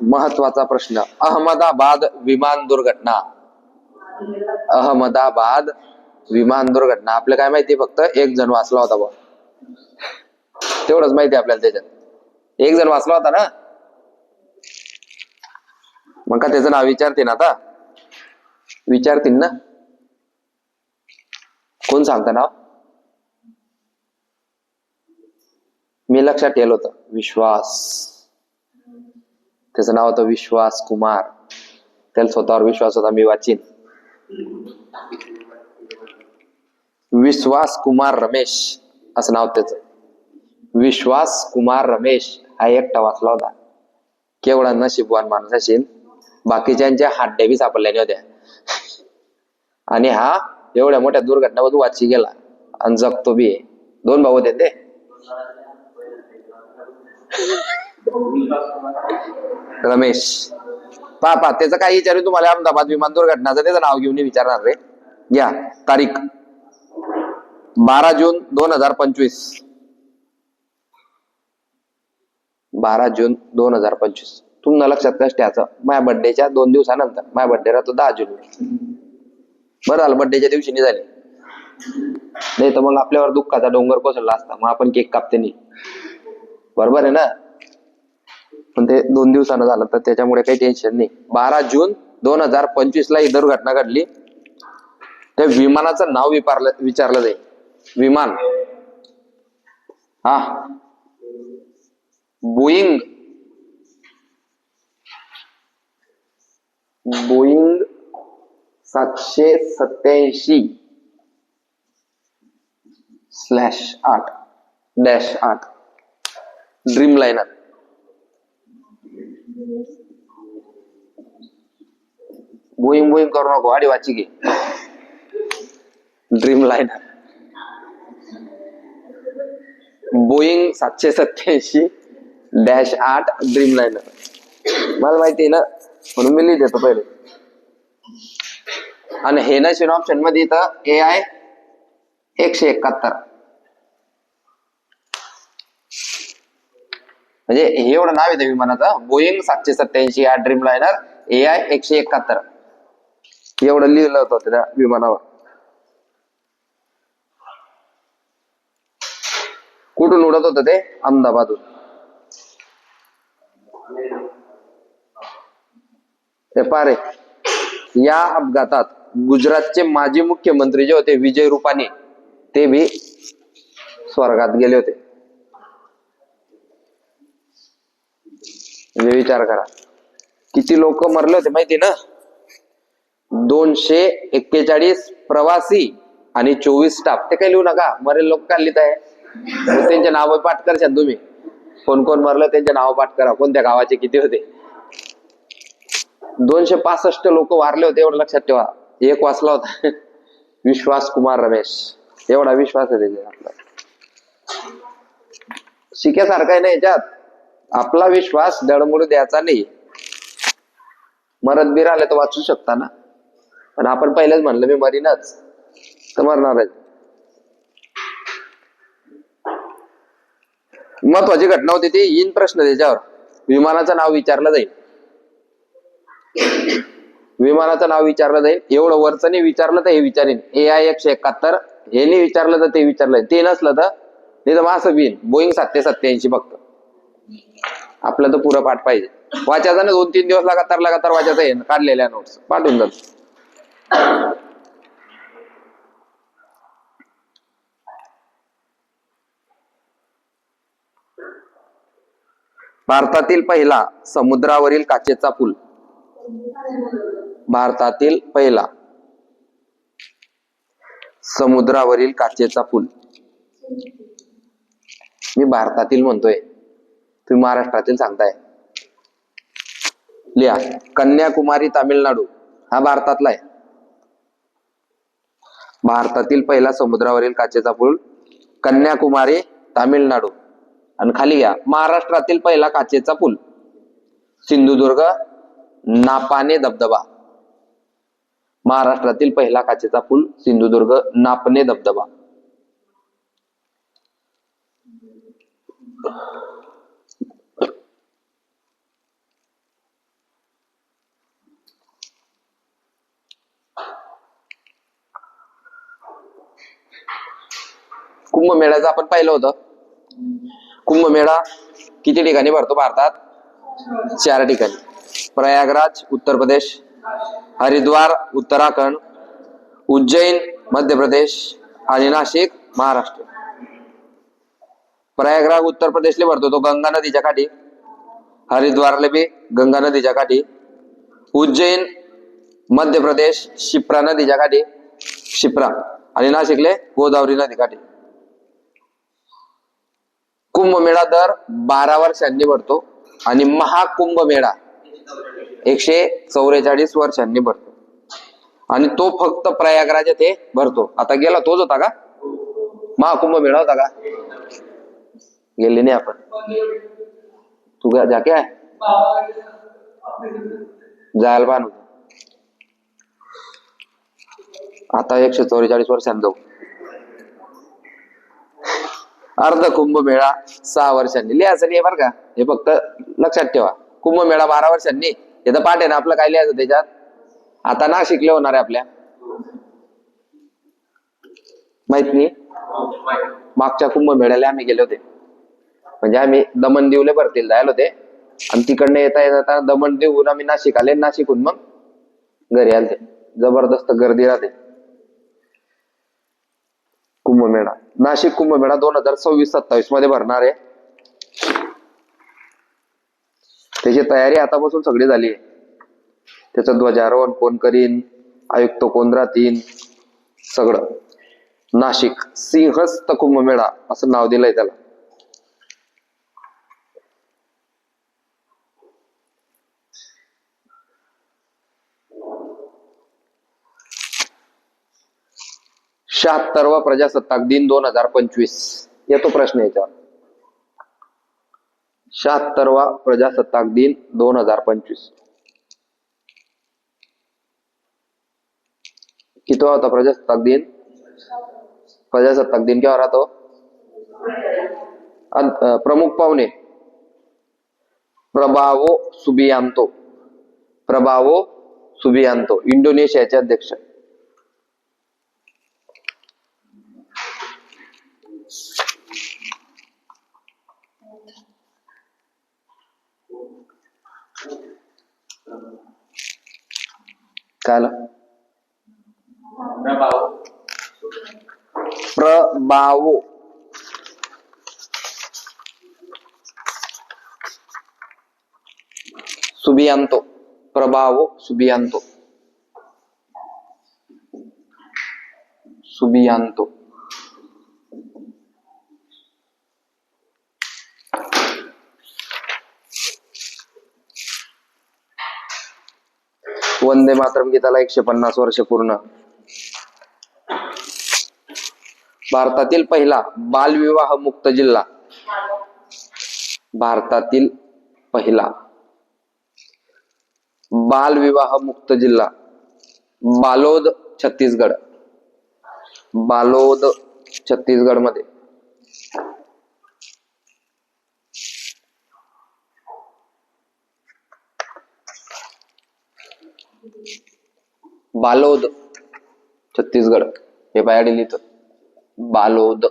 महत्वाचा प्रश्न. अहमदाबाद विमान दुर्घटना. अहमदाबाद विमान दुर्घटना. आपलं काय माहिती, फक्त एक जण वाचला होता बा, तेवढंच माहिती आपल्याला. त्याच्यात एक जण वाचला होता ना, मग का त्याचं नाव विचारतील आता? विचारतील ना. कोण सांगता नाव? मी लक्षात ठेवलं होतं, विश्वास. त्याचं नाव होतं विश्वास कुमार. त्याला स्वतःवर विश्वास होता, मी वाचीन. विश्वास कुमार रमेश असं नाव त्याचं. विश्वास कुमार रमेश हा एकटा वाचला होता. केवढा नशीबवान माणूस असेल, बाकीच्यांच्या हाड्या बी सापडल्या नाही होत्या, आणि हा एवढ्या मोठ्या दुर्घटनामधून वाची गेला आणि जगतो बी. 2 भाऊ होते ते. रमेश. पा त्याचं काही विचारू तुम्हाला, अहमदाबाद विमान दुर्घटनाचं त्याचं नाव घेऊन विचारणार रे. घ्या तारीख, 12 जून 2025. 12 जून 2025. तुम्हाला लक्षात कसं ठेवायचं? माझ्या बर्थडेच्या 2 दिवसानंतर. माझ्या बर्थडे राहतो 10 जून. बरं झालं बर्थडेच्या दिवशी नाही झाले, नाही तर मग आपल्यावर दुःखाचा डोंगर कोसळला असता. मग आपण केक कापते नाही, बरोबर आहे ना. पण ते 2 दिवसानं झालं, तर त्याच्यामुळे काही टेन्शन नाही. 12 जून 2025 ला ही दुर्घटना घडली. त्या विमानाचं नाव विचारलं जाईल. विमान, हा, Boeing 787/8-8 dream liner. Boeing Boeing करू नको, आडी वाची घे. Dream liner, Boeing 787-8 dream liner. मला माहिती आहे ना, म्हणून मी लिहित देतो पहिले. आणि हे नशीन ऑप्शन मध्ये इथं AI 171, म्हणजे हे एवढं नाव आहे त्या विमानाचं, बोईंग 787-8 ड्रीम लाइनर AI 171. एवढं लिहिलं होतं त्या विमानावर. कुठून उडत होतं ते? अहमदाबादून. ते पारे, या अपघातात गुजरातचे माजी मुख्यमंत्री जे होते विजय रुपानी, ते भी स्वर्गात गेले होते. म्हणजे विचार करा किती लोक मरले होते माहिती ना. 241 प्रवासी आणि 24 स्टाफ. ते काही लिहू नका, मरेल लोक काय लिहित आहे, त्यांचे नाव पाठ करशाल तुम्ही. कोण कोण मरलं त्यांचे नाव पाठ करा, कोणत्या गावाचे किती होते. 265 लोक वारले होते, एवढं लक्षात ठेवा. एक वाचला होता, विश्वास कुमार रमेश. एवढा विश्वास आहे त्याच्यात आपला. शिक्यासारखा आहे ना याच्यात. आपला विश्वास डळमळू द्यायचा नाही. मरत बी राहिले तर वाचू शकता ना, पण आपण पहिलेच म्हणलं मी मरीनच, तर मरणारच. महत्वाची घटना होती ती. येईन प्रश्न त्याच्यावर. विमानाचं नाव विचारलं जाईल, विमानाचं नाव विचारलं जाईल. एवढं वरचं नाही विचारलं तर हे विचारेन. AI 171 हे नाही विचारलं तर ते विचारलं. ते नसलं तर नाही तर असं बिन बोईंग 787 फक्त. आपलं तर पुरं पाठ पाहिजे. वाचायचं ना, 2-3 दिवस लगातार वाचायचं आहे. काढलेल्या नोट्स पाठवून जात. भारतातील पहिला समुद्रावरील काचेचा पूल. भारतातील पहिला समुद्रावरील काचेचा पूल. मी भारतातील म्हणतोय, तुम्ही महाराष्ट्रातील सांगताय. लिहा, कन्याकुमारी तामिळनाडू हा भारतातला आहे. भारतातील पहिला समुद्रावरील काचेचा पूल कन्याकुमारी तामिळनाडू. आणि खाली घ्या, महाराष्ट्रातील पहिला काचेचा पूल सिंधुदुर्ग नापाने धबधबा. महाराष्ट्रातील पहिला काचेचा पूल सिंधुदुर्ग नापणे धबधबा. कुंभमेळ्याचं आपण पाहिलं होतं. कुंभमेळा किती ठिकाणी भरतो भारतात? 4 ठिकाणी. प्रयागराज उत्तर प्रदेश, हरिद्वार उत्तराखंड, उज्जैन मध्य प्रदेश आणि नाशिक महाराष्ट्र. प्रयागराज उत्तर प्रदेशला भरतो तो गंगा नदीच्या काठी, हरिद्वारला बी गंगा नदीच्या काठी, उज्जैन मध्य प्रदेश शिप्रा नदीच्या काठी, शिप्रा, आणि नाशिकले गोदावरी नदी काठी. कुंभमेळा दर 12 वर्षांनी भरतो आणि महाकुंभमेळा 144 वर्षांनी भरतो आणि तो फक्त प्रयागराज येथे भरतो. आता गेला तोच होता का? महाकुंभमेळा होता का? गेले नाही आपण. तू जा क्या जायला पाहून आता 144 वर्षांनी जाऊ. अर्ध कुंभमेळा 6 वर्षांनी. लिहायचं नाही बरं का, हे फक्त लक्षात ठेवा. कुंभमेळा 12 वर्षांनी. हे तर पाठ आहे ना आपलं, काय लिहायचं त्याच्यात? आता नाशिकले होणार आहे आपल्या, माहित नाही. मागच्या कुंभमेळ्याला आम्ही गेले होते, म्हणजे आम्ही दमणदीवले भरतील जायला होते आणि तिकडनं येता येता दमणदीवहून आम्ही नाशिक आले, नाशिकहून मग घरी आले. जबरदस्त गर्दी राहते. कुंभमेळा नाशिक कुंभमेळा 2026-27 मध्ये भरणार आहे. त्याची तयारी आतापासून सगळी झाली आहे. त्याचं ध्वजारोहण कोण करीन, आयुक्त कोण राहतील, सगळं. नाशिक सिंहस्थ कुंभमेळा असं नाव दिलंय त्याला. वा प्रजासत्ताक दिन 2025 येतो प्रश्न याच्यावर. 76वा प्रजासत्ताक दिन 2025 कितवा होता प्रजासत्ताक दिन? प्रजासत्ताक दिन केव्हा राहतो? प्रमुख पाहुणे प्रबावो सुबियांतो. प्रबावो सुबियांतो इंडोनेशियाचे अध्यक्ष. काय Prabowo Subianto. Prabowo Subianto. Subianto. Vande Mataram गीताला 150 वर्ष पूर्ण. भारतातील पहिला बालविवाह मुक्त जिल्हा. भारतातील पहिला बालविवाह मुक्त जिल्हा बालोद, छत्तीसगड. बालोद छत्तीसगड मध्ये. बालोद छत्तीसगड हे बाहेर लिहित. बालोद.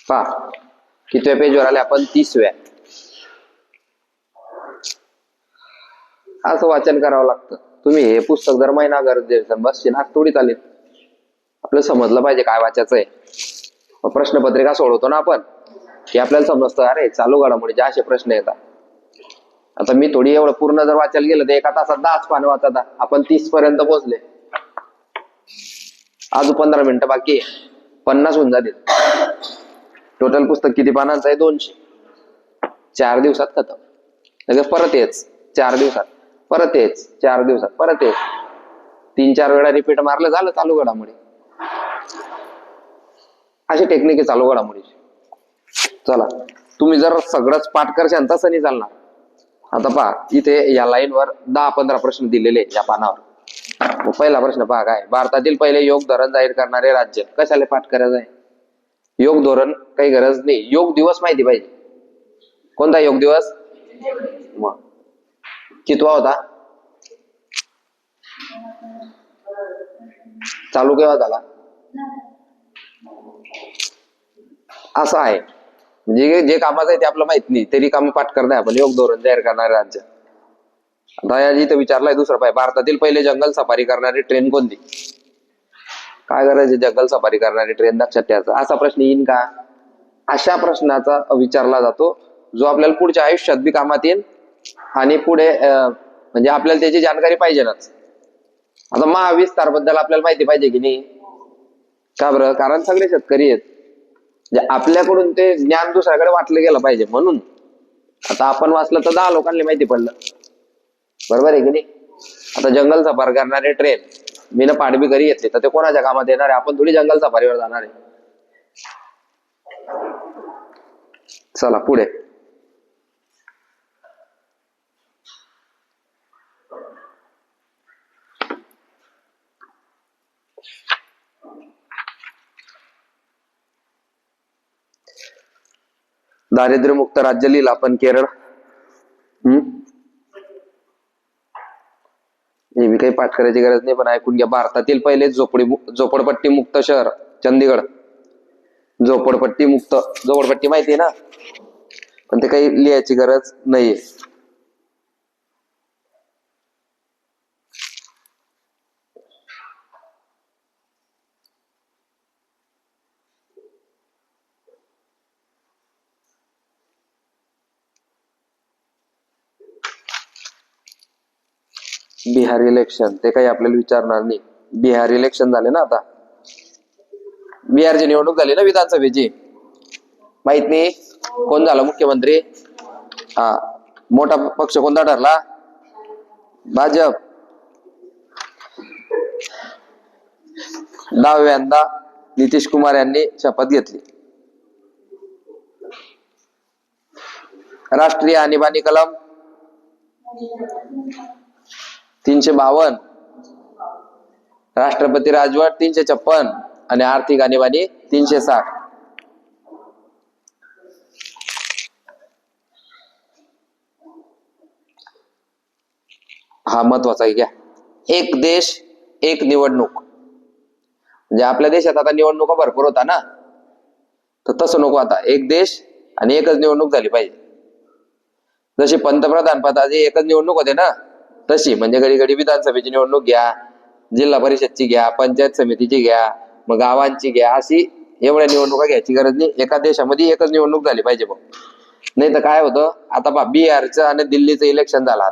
पहा कितव्या पेजवर आले आपण? 30व्या. असं वाचन करावं लागतं. तुम्ही हे पुस्तक जर महिनाभर बस थोडी चालेल. आपल्याला समजलं पाहिजे काय वाचायचंय. प्रश्नपत्रिका सोडवतो ना आपण, की आपल्याला समजतं अरे चालू घडामोडीचे असे प्रश्न येतात. आता मी थोडी एवढं पूर्ण जर वाचायला गेलं तर 1 तासात 10 पानं वाचता. आपण 30 पर्यंत पोहोचले. अजून 15 मिनिटं बाकी आहे, 50 होऊन जातील. टोटल पुस्तक किती पानांचं आहे? 200. 4 दिवसात खतम. लगेच परत येच 4 दिवसात, परत येच 4 दिवसात, परत येच 3-4 वेळा रिपीट मारलं झालं चालू घडामोडी. अशी टेक्निक आहे चालू घडामोडीची. चला तुम्ही जर सगळंच पाठ करशाल तसं नाही चालणार. आता पहा इथे या लाईनवर 10-15 प्रश्न दिलेले या पानावर. पहिला प्रश्न पहा काय? भारतातील पहिले योग धोरण जाहीर करणारे राज्य. कशाला पाठ करायचं आहे? योग धोरण काही गरज नाही. योग दिवस माहिती पाहिजे. कोणता योग दिवस? मग कितवा होता? चालू केव्हा झाला? असं आहे. म्हणजे जे कामाचं आहे ते आपलं माहित नाही तरी काम पाठ करणार आपण योग धोरण जाहीर करणारे राज्य. आता इथं विचारलाय दुसरं पाय, भारतातील पहिले जंगल सफारी करणारी ट्रेन कोणती? काय करायचे जंगल सफारी करणारी ट्रेन लक्षात ठेवायचं. असा प्रश्न येईन का? अशा प्रश्नाचा विचारला जातो जो आपल्याला पुढच्या आयुष्यात बी कामात येईल आणि पुढे म्हणजे आपल्याला त्याची जानकारी पाहिजे ना. आता महाविस्तार बद्दल आपल्याला माहिती पाहिजे की नाही? का बरं? कारण सगळे शेतकरी आहेत. आपल्याकडून ते ज्ञान दुसऱ्याकडे वाटलं गेलं पाहिजे म्हणून. आता आपण वाचलं तर 10 लोकांना माहिती पडलं, बरोबर आहे की नाही? आता जंगल सफार करणारे ट्रेन मीनं पाठबी घरी घेतली तर ते कोणाच्या कामात येणार आहे? आपण थोडी जंगल सफारीवर जाणार आहे. चला पुढे. दारिद्र्यमुक्त राज्य लिहिलं आपण केरळ. हे मी काही पाठ करायची गरज नाही, पण ऐकून घ्या. भारतातील पहिले झोपडपट्टी मुक्त शहर चंदीगड. झोपडपट्टी मुक्त, झोपडपट्टी माहिती आहे ना, पण ते काही लिहायची गरज नाहीये. बिहार इलेक्शन ते काही आपल्याला विचारणार नाही. बिहार इलेक्शन झाले ना आता, बिहारची निवडणूक झाली ना विधानसभेची, माहित नाही कोण झाला मुख्यमंत्री? हा, मोठा पक्ष कोणता ठरला? भाजप. 10व्यांदा नितीश कुमार यांनी शपथ घेतली. राष्ट्रीय आणीबाणी कलम 352, राष्ट्रपती राजवट 356 आणि आर्थिक आणीबाणी 360. हा महत्वाचा आहे. घ्या, एक देश एक निवडणूक. म्हणजे आपल्या देशात आता निवडणुका भरपूर होता ना, तर तसं नको. आता एक देश आणि एकच निवडणूक झाली पाहिजे. जशी पंतप्रधान पदाची एकच निवडणूक होते ना, तशी म्हणजे घडी घडी विधानसभेची निवडणूक घ्या, जिल्हा परिषदची घ्या, पंचायत समितीची घ्या, मग गावांची घ्या, अशी एवढ्या निवडणुका घ्यायची गरज नाही. एका देशामध्ये एकच निवडणूक झाली पाहिजे. मग नाही तर काय होतं, आता पहा बिहारचं आणि दिल्लीचं इलेक्शन झालं,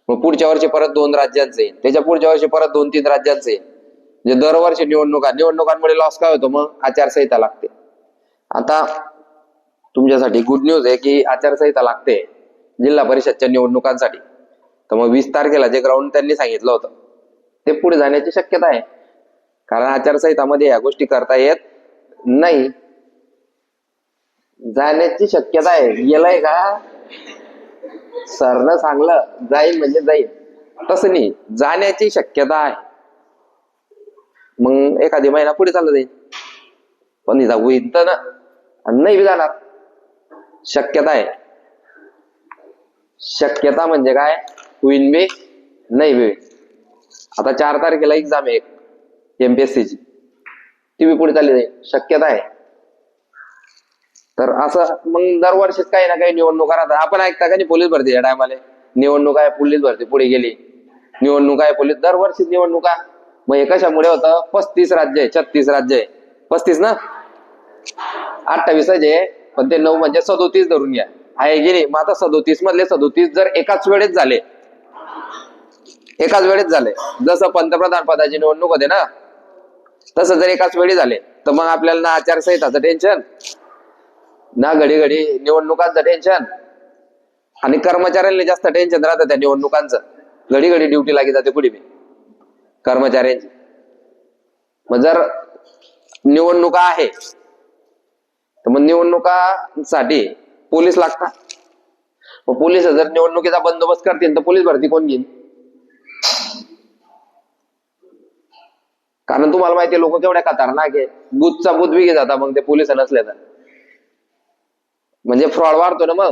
मग पुढच्या वर्षी परत 2 राज्यांचे, त्याच्या पुढच्या वर्षी परत 2-3 राज्यांचे. म्हणजे दरवर्षी निवडणुकांमुळे लॉस काय होतो? मग आचारसंहिता लागते. आता तुमच्यासाठी गुड न्यूज आहे की आचारसंहिता लागते जिल्हा परिषदच्या निवडणुकांसाठी. तर मग 20 तारखेला जे ग्राउंड त्यांनी सांगितलं होतं ते पुढे जाण्याची शक्यता आहे, कारण आचारसंहितामध्ये या गोष्टी करता येत नाही. जाण्याची शक्यता आहे. गेलाय का? सरनं सांगलं जाईल म्हणजे जाईल, तसं नाही, जाण्याची शक्यता आहे. मग एखादी महिना पुढे चालला जाईल, पण होईल तर ना, नाही बी जाणार. शक्यता आहे. शक्यता म्हणजे काय? होईन बी, नाही बी. आता 4 तारखेला एक्झाम आहे MPSC ची, ती बी पुढे चालली जाईल, शक्यता आहे. तर असं मग दरवर्षीच काही ना काही निवडणुका राहतात. आपण ऐकता का नाही पोलीस भरती या टायमाला? निवडणूक आहे, पोलीस भरती पुढे गेली, निवडणूक आहे, पोलीस, दरवर्षीच निवडणुका. मग हे कशामुळे होतं? 35 राज्य आहे, 36 राज्य आहे, 35 ना, 28 आहे, पण ते 9 म्हणजे 37 धरून घ्या, आहे की नाही? मग आता 37 मधले 37 जर एकाच वेळेस झाले, जसं पंतप्रधान पदाची निवडणूक होते ना, तसं जर एकाच वेळी झाले तर मग आपल्याला ना आचारसंहिताचं टेन्शन, ना घडी घडी निवडणुकांचं टेन्शन, आणि कर्मचाऱ्यांना जास्त टेन्शन राहतं त्या निवडणुकांचं. घडी घडी ड्युटी लागली जाते पुढे कर्मचाऱ्यांची. मग जर निवडणुका आहे तर मग निवडणुकांसाठी पोलीस लागतात. मग पोलीस जर निवडणुकीचा बंदोबस्त करतील तर पोलीस भरती कोण घेईल? कारण तुम्हाला माहिती आहे लोक केवढ्या खतरनाक आहे, बूथचा बूथ बिघे जाता मग ते पोलिस नसले तर, म्हणजे फ्रॉड वाढतो ना.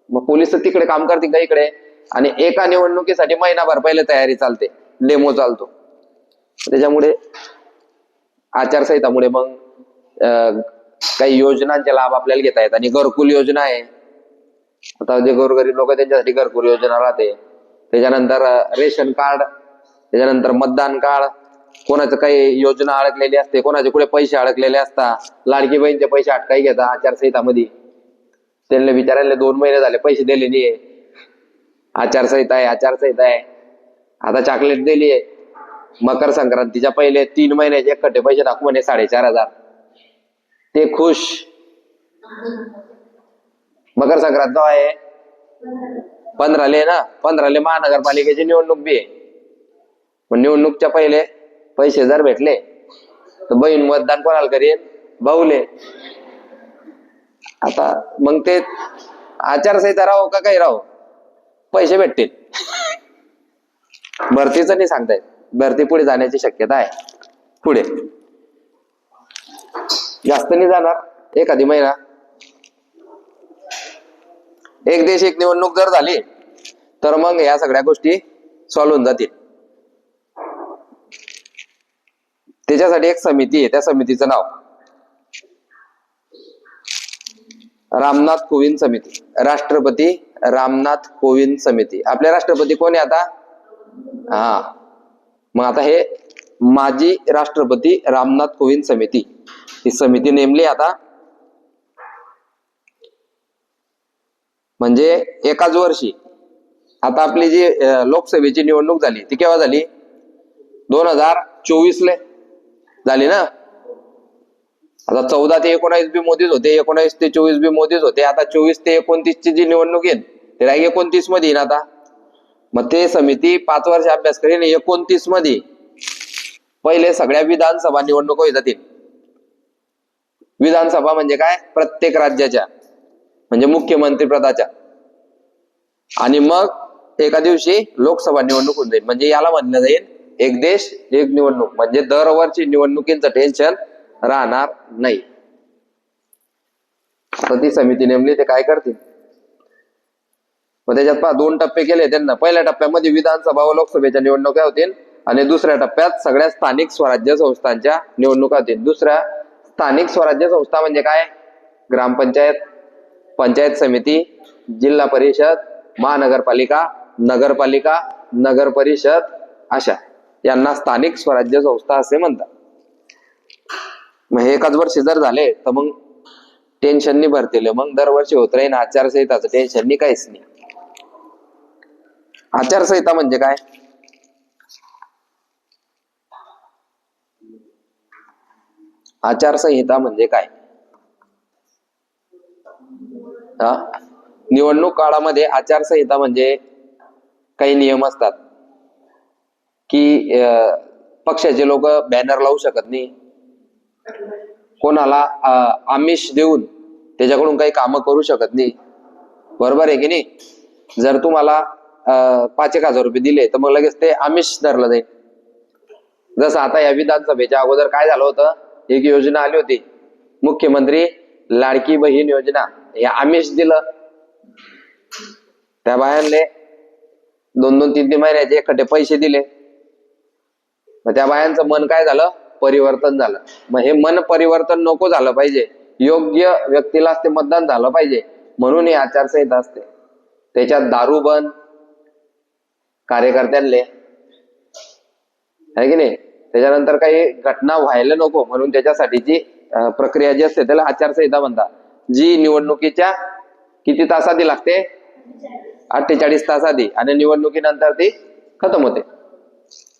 मग पोलीस तर तिकडे काम करतील का इकडे? आणि एका निवडणुकीसाठी महिनाभर पहिले तयारी चालते. डेमो चालतो. त्याच्यामुळे आचारसंहितामुळे मग काही योजनांचे लाभ आपल्याला घेता येतात. आणि घरकुल योजना आहे, आता जे गोरगरीब लोक त्यांच्यासाठी घरकुल योजना राहते. त्याच्यानंतर रेशन कार्ड, त्याच्यानंतर मतदान कार्ड, कोणाचं काही योजना अडकलेली असते, कोणाचे कुठे पैसे अडकलेले असतात, लाडकी बहीणचे पैसे अटकाई घेतात आचारसंहितामध्ये. त्यांना विचारायला 2 महिने झाले पैसे दिले नाहीये, आचारसंहिता आहे आचारसंहिता आहे. आता चॉकलेट दिली आहे, मकर संक्रांतीच्या पहिले 3 महिन्याचे एकखट्टे पैसे टाकू म्हणे 4,500. ते खुश. मकर संक्रांत आहे 15 ना, 15 महानगरपालिकेची निवडणूक बी आहे. पण निवडणूकच्या पहिले पैसे जर भेटले तर बहीण मतदान कोणाला करेल? भाऊले. आता मग ते आचारसंहिता राहो का काही राहो, पैसे भेटतील. भरतीचं नाही सांगता येत, भरती पुढे जाण्याची शक्यता आहे. पुढे जास्त नाही जाणार, एखादी महिना. एक देश एक निवडणूक जर झाली तर मग या सगळ्या गोष्टी सॉल्व्ह होऊन जातील. त्याच्यासाठी एक समिती आहे, त्या समितीचं नाव रामनाथ कोविंद समिती. राष्ट्रपती रामनाथ कोविंद समिती. आपले राष्ट्रपती कोण आहे आता? हा, मग आता हे माजी राष्ट्रपती रामनाथ कोविंद समिती, ही समिती नेमली आता. म्हणजे एकाच वर्षी आता आपली जी लोकसभेची निवडणूक झाली ती केव्हा झाली? 2024 ले झाली ना. आता 14 ते 19 बी मोदीच होते, 19 ते 24 बी मोदीच होते. आता 24 ते 29 ची जी निवडणूक येईल ते 29 मध्ये येईल आता. मग ते समिती 5 वर्ष अभ्यास करेल. 29 मध्ये पहिले सगळ्या विधानसभा निवडणुका होत जातील. विधानसभा म्हणजे काय? प्रत्येक राज्याच्या, म्हणजे मुख्यमंत्री पदाच्या. आणि मग एका दिवशी लोकसभा निवडणूक होऊन जाईल. म्हणजे याला म्हणलं जाईल एक देश एक निवडणूक. म्हणजे दरवर्षी निवडणुकीचं टेन्शन राहणार नाही. तर ती समिती नेमली, ते काय करतील? मग त्याच्यात 2 टप्पे केले त्यांना. पहिल्या टप्प्यामध्ये विधानसभा व लोकसभेच्या निवडणुका होतील आणि दुसऱ्या टप्प्यात सगळ्या स्थानिक स्वराज्य संस्थांच्या निवडणुका होतील. दुसऱ्या स्थानिक स्वराज्य संस्था म्हणजे काय? ग्रामपंचायत, पंचायत समिती, जिल्हा परिषद, महानगरपालिका, नगरपालिका, नगर परिषद, अशा यांना स्थानिक स्वराज्य संस्था असे म्हणतात. मग हे एकाच वर्षी जर झाले तर मग टेन्शन नाही भरतील. मग दरवर्षी होत राहील आचारसंहिताचं टेन्शन नाही, काहीच नाही. आचारसंहिता म्हणजे काय? आचारसंहिता म्हणजे काय? निवडणूक काळामध्ये आचारसंहिता म्हणजे काही नियम असतात की पक्षाचे लोक बॅनर लावू शकत नाही, कोणाला आमिष देऊन त्याच्याकडून काही कामं करू शकत नाही. बरोबर आहे की नाही? जर तुम्हाला 5,000 रुपये दिले तर मग लगेच ते आमिष धरलं जाईल. जसं आता या विधानसभेच्या अगोदर काय झालं होतं, एक योजना आली होती मुख्यमंत्री लाडकी बहीण योजना. हे आमिष दिलं त्या बायांले, 2-2, 3-3 महिन्याचे एकखट्टे पैसे दिले. मग त्या बायांचं मन काय झालं? परिवर्तन झालं. मग हे मन परिवर्तन नको झालं पाहिजे, योग्य व्यक्तीलाच ते मतदान झालं पाहिजे, म्हणून ही आचारसंहिता असते. त्याच्यात दारू बंद कार्यकर्त्यांले, आहे की नाही? त्याच्यानंतर काही घटना व्हायला नको म्हणून त्याच्यासाठीची प्रक्रिया जी असते त्याला आचारसंहिता म्हणतात. जी निवडणुकीच्या किती तासाआधी लागते? 48 तास आधी, आणि निवडणुकीनंतर ती खतम होते,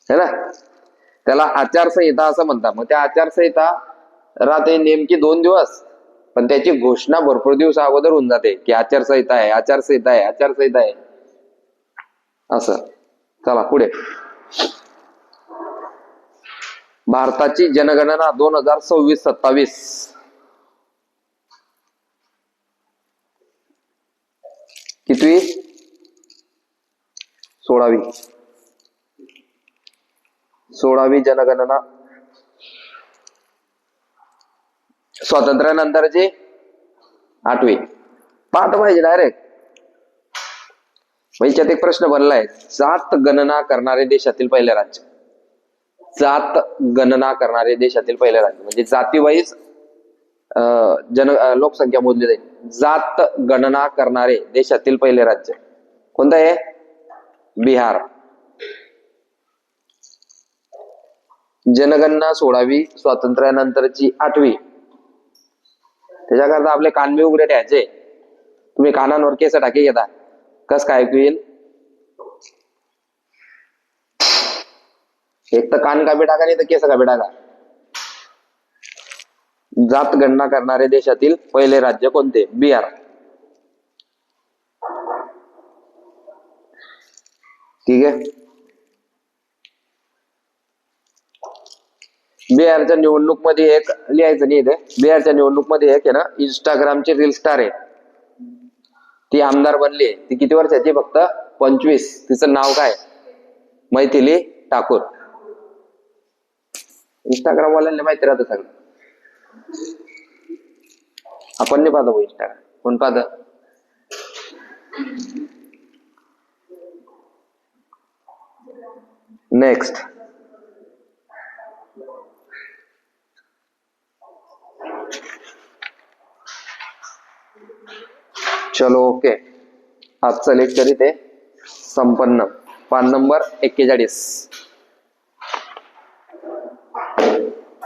है ना. त्याला आचारसंहिता असं म्हणतात. मग त्या आचारसंहिता राहते नेमकी 2 दिवस, पण त्याची घोषणा भरपूर दिवस अगोदर होऊन जाते की आचारसंहिता आहे, आचारसंहिता आहे, आचारसंहिता आहे असं. चला पुढे. भारताची जनगणना 2026-27 कितवी? 16वी जनगणना. स्वातंत्र्यानंतरची 8वी. पाठ पाहिजे डायरेक्ट. मग याच्यात एक प्रश्न बनलाय, जात गणना करणारे देशातील पहिले राज्य. जात गणना करणारे देशातील पहिले राज्य म्हणजे जातीवाईज लोकसंख्या मोजली जाईल. जात गणना करणारे देशातील पहिले राज्य कोणतं आहे? बिहार. जनगणना 16वी, स्वातंत्र्यानंतरची 8वी. त्याच्याकरता आपले कान बी उघडे ठेवायचे. तुम्ही कानांवर केस टाके घेता, कस काय ऐकू येईल? एक तर कान कापी टाका, नाही तर केस कापी टाका. जात गणना करणारे देशातील पहिले राज्य कोणते? बिहार. ठीक आहे. बिहारच्या निवडणूक मध्ये एक लिहायचं नाही इथे. बिहारच्या निवडणूक मध्ये एक आहे ना, इंस्टाग्रामची रील स्टार आहे, ती आमदार बनली. ती किती वर्षाची? फक्त 25. तिचं नाव काय? मैथिली ठाकूर. इंस्टाग्राम वाल्यांना माहिती राहतं सगळं. आपण नाही पाहतो इंस्टाग्राम, कोण पाहत? नेक्स्ट. चलो ओके. आजचं लेक्चर इथे संपन्न. पान नंबर 41.